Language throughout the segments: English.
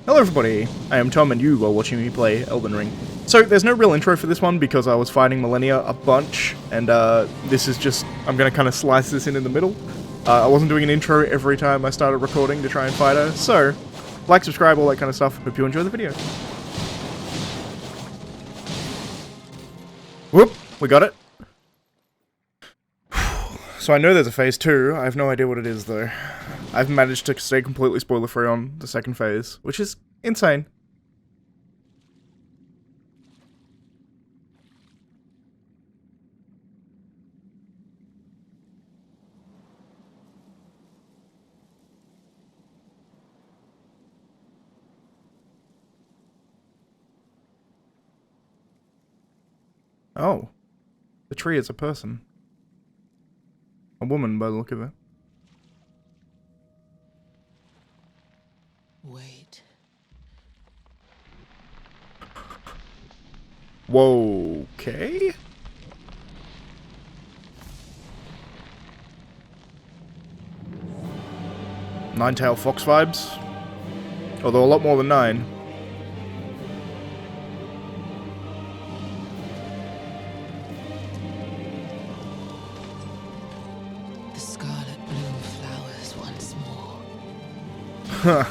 Hello everybody, I am Tom and you are watching me play Elden Ring. So there's no real intro for this one because I was fighting Malenia a bunch, and this is just, I'm going to kind of slice this in the middle. I wasn't doing an intro every time I started recording to try and fight her, so like, subscribe, all that kind of stuff. Hope you enjoy the video. Whoop, we got it. So I know there's a phase 2, I have no idea what it is though. I've managed to stay completely spoiler free on the second phase, which is insane. Oh, the tree is a person. A woman by the look of it. Wait. Whoa, okay. Nine-tailed fox vibes. Although a lot more than 9. The scarlet bloom flowers once more. Huh.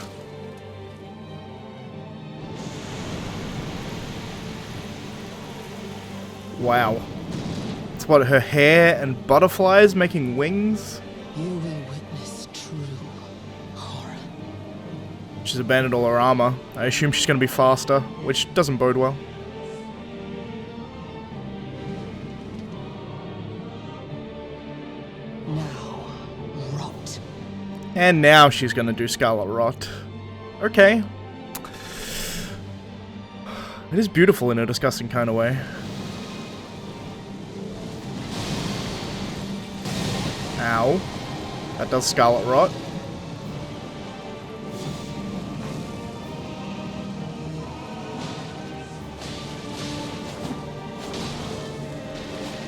Wow. It's what, her hair and butterflies making wings? You will witness true horror. She's abandoned all her armor. I assume she's gonna be faster, which doesn't bode well. Now, rot. And now she's gonna do Scarlet Rot. Okay. It is beautiful in a disgusting kind of way. Ow. That does Scarlet Rot.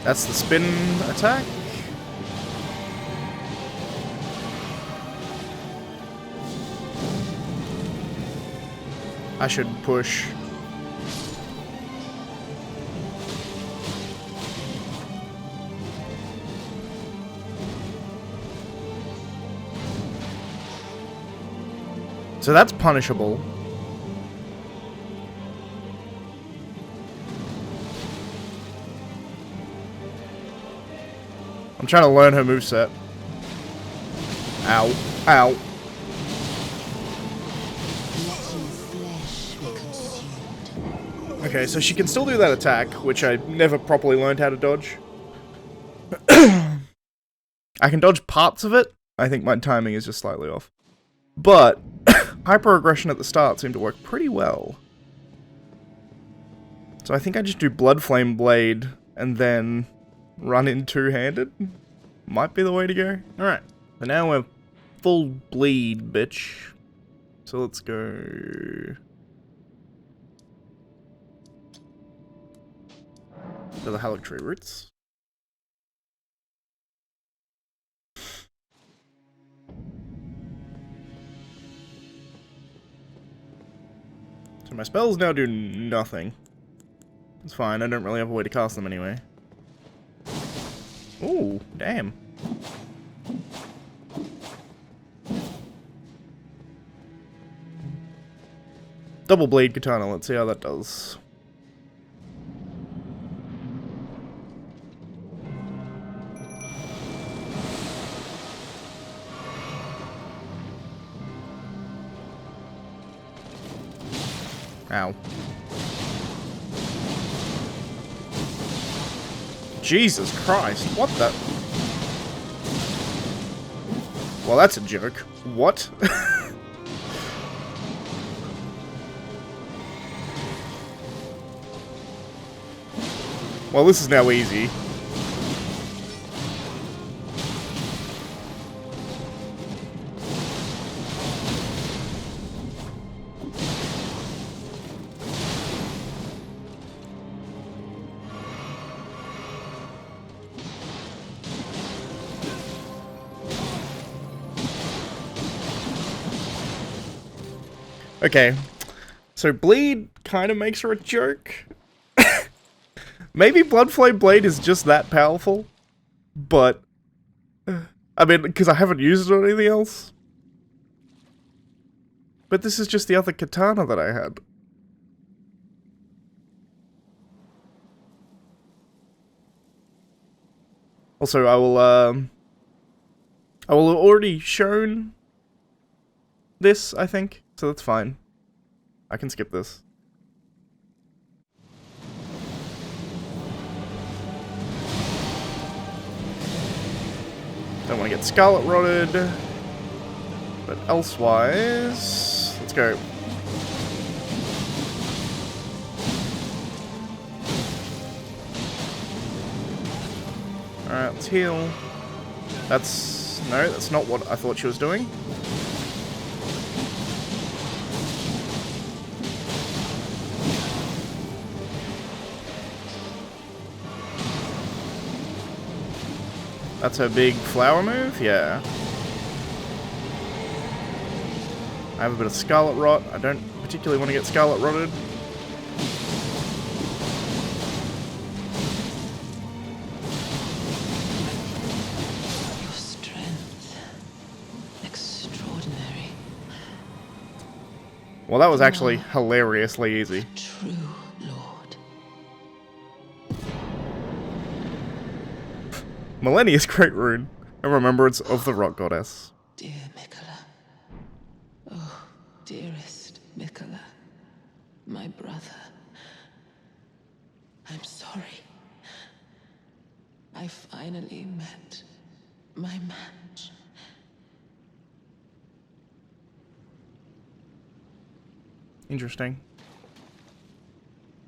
That's the spin attack. I should push. So that's punishable. I'm trying to learn her moveset. Ow. Ow. Okay, so she can still do that attack, which I never properly learned how to dodge. I can dodge parts of it. I think my timing is just slightly off. But hyper-aggression at the start seemed to work pretty well. So I think I just do Bloodflame Blade and then run in two-handed. Might be the way to go. Alright, so now we're full bleed, bitch. So let's go... to the Halictree roots. So my spells now do nothing. It's fine, I don't really have a way to cast them anyway. Ooh, damn. Double blade katana, let's see how that does. Ow. Jesus Christ, what the? Well, that's a joke. What? Well, this is now easy. Okay, So bleed kind of makes her a joke. Maybe Bloodflame Blade is just that powerful, but I mean, because I haven't used it on anything else. But this is just the other katana that I had. Also, I will have already shown this, I think, so that's fine. I can skip this. Don't want to get Scarlet Rotted, but elsewise, let's go. Alright, let's heal. No, that's not what I thought she was doing. That's her big flower move? Yeah. I have a bit of Scarlet Rot. I don't particularly want to get Scarlet Rotted. Your strength. Extraordinary. Well, that was actually hilariously easy. True Lord. Malenia's Great Rune, a remembrance of the Rock Goddess. Dear Mikola. Oh, dearest Mikola. My brother. I'm sorry. I finally met my match. Interesting.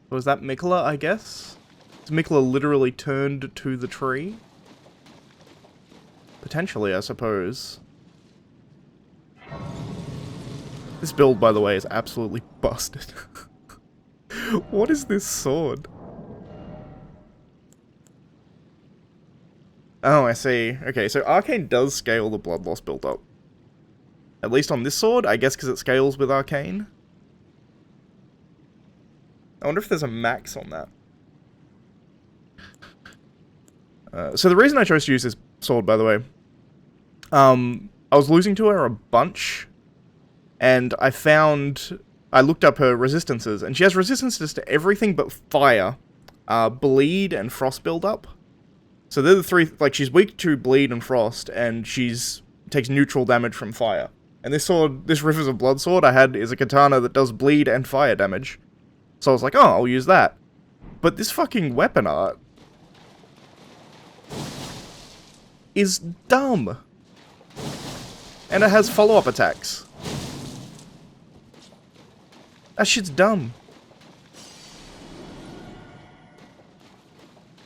Was that Mikola, I guess? Is Mikola literally turned to the tree? Potentially, I suppose. This build, by the way, is absolutely busted. What is this sword? Oh, I see. Okay, so Arcane does scale the blood loss build up. At least on this sword, I guess because it scales with Arcane. I wonder if there's a max on that. So the reason I chose to use this sword, by the way, I was losing to her a bunch, and I looked up her resistances, and she has resistances to everything but fire, bleed, and frost build-up. So they're the three, like, she's weak to bleed and frost, and takes neutral damage from fire. And this sword, this Rivers of Blood sword I had, is a katana that does bleed and fire damage. So I was like, oh, I'll use that. But this fucking weapon art is dumb. And it has follow-up attacks. That shit's dumb.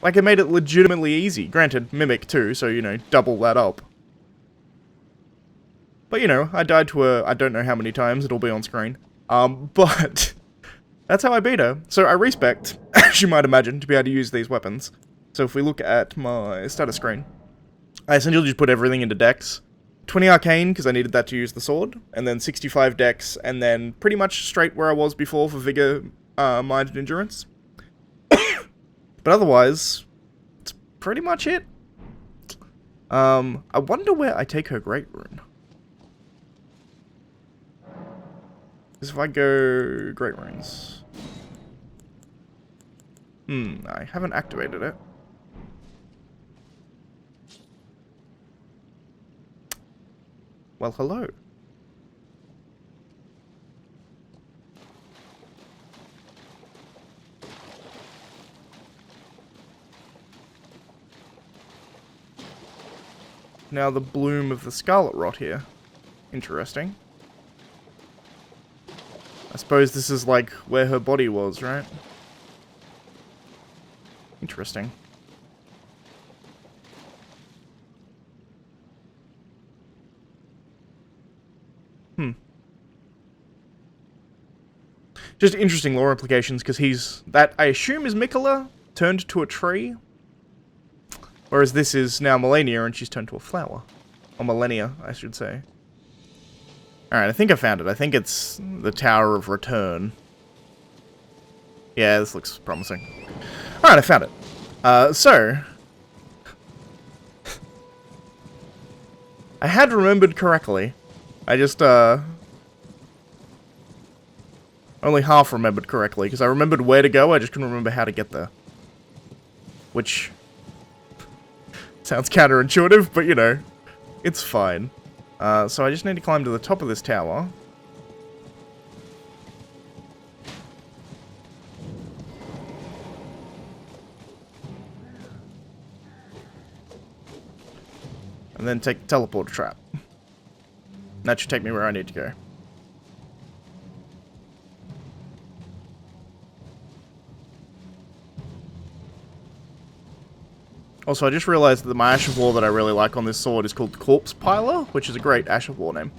Like, it made it legitimately easy. Granted, Mimic too, so, you know, double that up. But, you know, I died to her, I don't know how many times, it'll be on screen. But that's how I beat her. So I respect, as you might imagine, to be able to use these weapons. So if we look at my status screen, I essentially just put everything into dex. 20 arcane, because I needed that to use the sword, and then 65 dex, and then pretty much straight where I was before for vigor, mind, and endurance. But otherwise, it's pretty much it. I wonder where I take her Great Rune. Because if I go Great Runes... I haven't activated it. Well, hello. Now the bloom of the Scarlet Rot here. Interesting. I suppose this is like where her body was, right? Interesting. Just interesting lore implications, because that I assume is Mikola, turned to a tree. Whereas this is now Malenia, and she's turned to a flower. Or Malenia, I should say. Alright, I think I found it. I think it's the Tower of Return. Yeah, this looks promising. Alright, I found it. So... I had remembered correctly. I just, only half remembered correctly, because I remembered where to go, I just couldn't remember how to get there. Which... sounds counterintuitive, but you know, it's fine. So I just need to climb to the top of this tower. And then take the teleport trap. That should take me where I need to go. Also, I just realized that my Ash of War that I really like on this sword is called Corpse Piler, which is a great Ash of War name.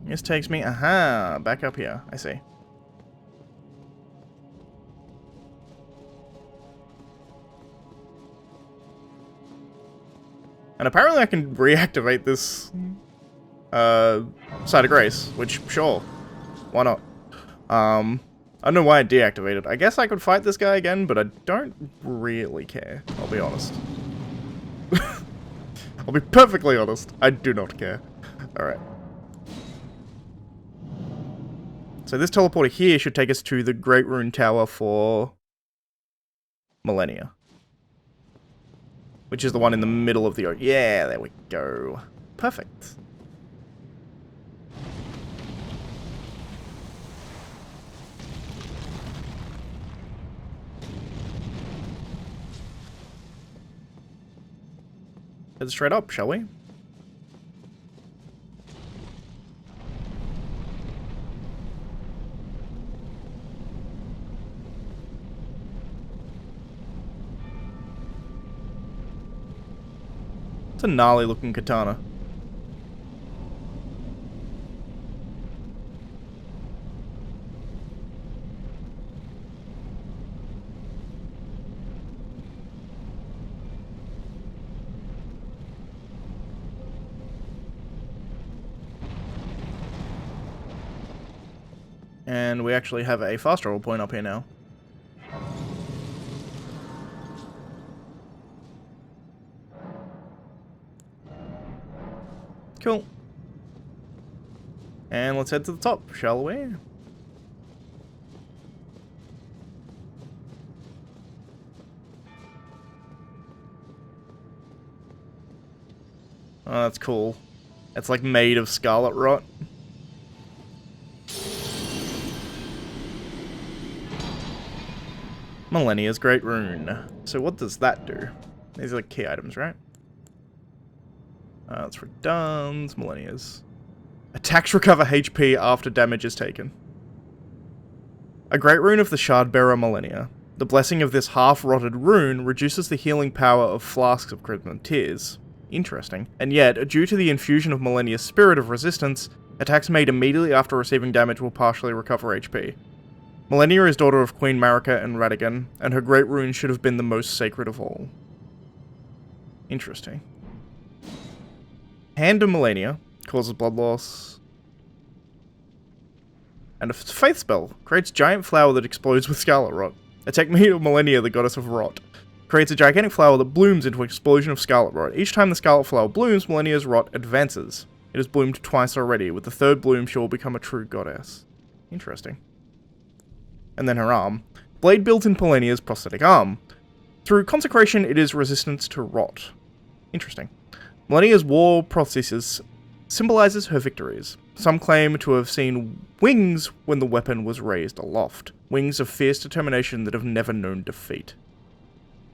This takes me, aha, back up here. I see. And apparently I can reactivate this Site of Grace, which, sure, why not? I don't know why I deactivated. I guess I could fight this guy again, but I don't really care, I'll be honest. I'll be perfectly honest, I do not care. Alright. So this teleporter here should take us to the Great Rune Tower for Malenia. Which is the one in the middle of the... Yeah, there we go. Perfect. Head straight up, shall we? It's a gnarly looking katana. And we actually have a fast travel point up here now. Cool. And let's head to the top, shall we? Oh, that's cool. It's like made of Scarlet Rot. Malenia's Great Rune. So what does that do? These are like key items, right? That's for Duns, Malenia's. Attacks recover HP after damage is taken. A Great Rune of the Shardbearer Malenia. The blessing of this half-rotted rune reduces the healing power of flasks of Crimson Tears. Interesting. And yet, due to the infusion of Malenia's Spirit of Resistance, attacks made immediately after receiving damage will partially recover HP. Malenia is daughter of Queen Marika and Radigan, and her Great Rune should have been the most sacred of all. Interesting. Hand of Malenia causes blood loss. And a faith spell creates giant flower that explodes with Scarlet Rot. A technique of Malenia, the goddess of rot, creates a gigantic flower that blooms into an explosion of Scarlet Rot. Each time the Scarlet Flower blooms, Malenia's rot advances. It has bloomed twice already. With the third bloom, she will become a true goddess. Interesting. And then her arm. Blade built in Malenia's prosthetic arm. Through consecration, it is resistant to rot. Interesting. Malenia's war prosthesis symbolizes her victories. Some claim to have seen wings when the weapon was raised aloft. Wings of fierce determination that have never known defeat.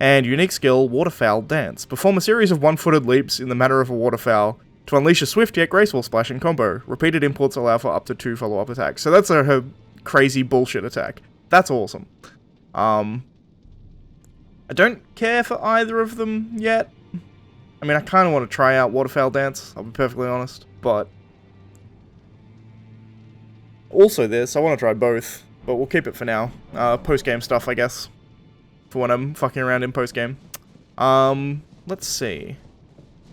And unique skill, Waterfowl Dance. Perform a series of one-footed leaps in the manner of a waterfowl to unleash a swift yet graceful splashing combo. Repeated imports allow for up to 2 follow-up attacks. So that's her crazy bullshit attack. That's awesome. I don't care for either of them yet. I mean, I kind of want to try out Waterfowl Dance, I'll be perfectly honest, but... Also this, I want to try both, but we'll keep it for now. Post-game stuff, I guess. For when I'm fucking around in post-game. Let's see.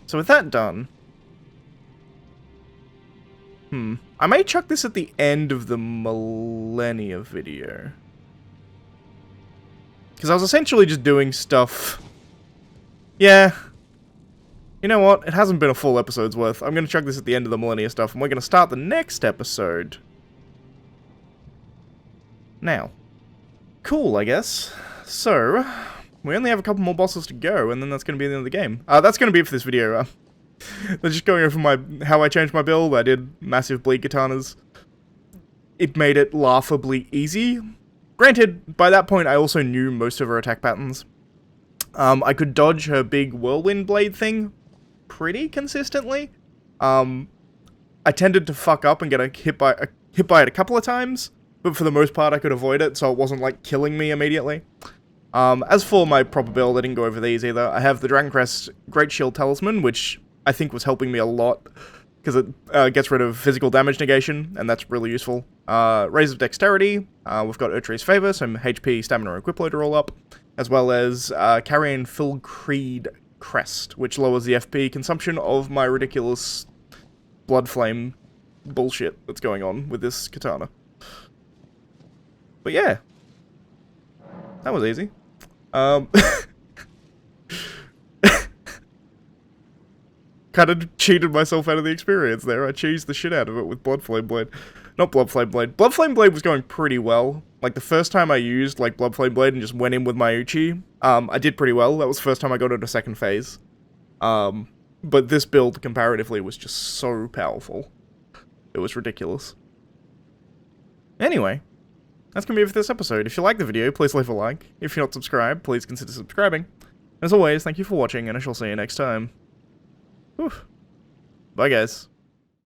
So with that done... I may chuck this at the end of the Malenia video. Because I was essentially just doing stuff... Yeah. You know what? It hasn't been a full episode's worth. I'm going to chuck this at the end of the Malenia stuff, and we're going to start the next episode. Now. Cool, I guess. So, we only have a couple more bosses to go, and then that's going to be the end of the game. That's going to be it for this video. They're just going over how I changed my build. I did massive bleed katanas. It made it laughably easy. Granted, by that point I also knew most of her attack patterns. I could dodge her big whirlwind blade thing pretty consistently. I tended to fuck up and get hit by it a couple of times, but for the most part I could avoid it, so it wasn't like killing me immediately. As for my proper build, I didn't go over these either. I have the Dragon Crest Great Shield Talisman, which I think was helping me a lot, because it gets rid of physical damage negation, and that's really useful. Raise of Dexterity, we've got Urtree's Favor, so HP, Stamina, and Equip Loader all up, as well as Carrion Phil Creed Crest, which lowers the FP consumption of my ridiculous Bloodflame bullshit that's going on with this katana. But yeah, that was easy. Kind of cheated myself out of the experience there. I cheesed the shit out of it with Bloodflame Blade. Not Bloodflame Blade. Bloodflame Blade was going pretty well. Like, the first time I used, like, Bloodflame Blade and just went in with my Uchi, I did pretty well. That was the first time I got into second phase. But this build, comparatively, was just so powerful. It was ridiculous. Anyway, that's gonna be it for this episode. If you like the video, please leave a like. If you're not subscribed, please consider subscribing. As always, thank you for watching, and I shall see you next time. Whew. Bye, guys.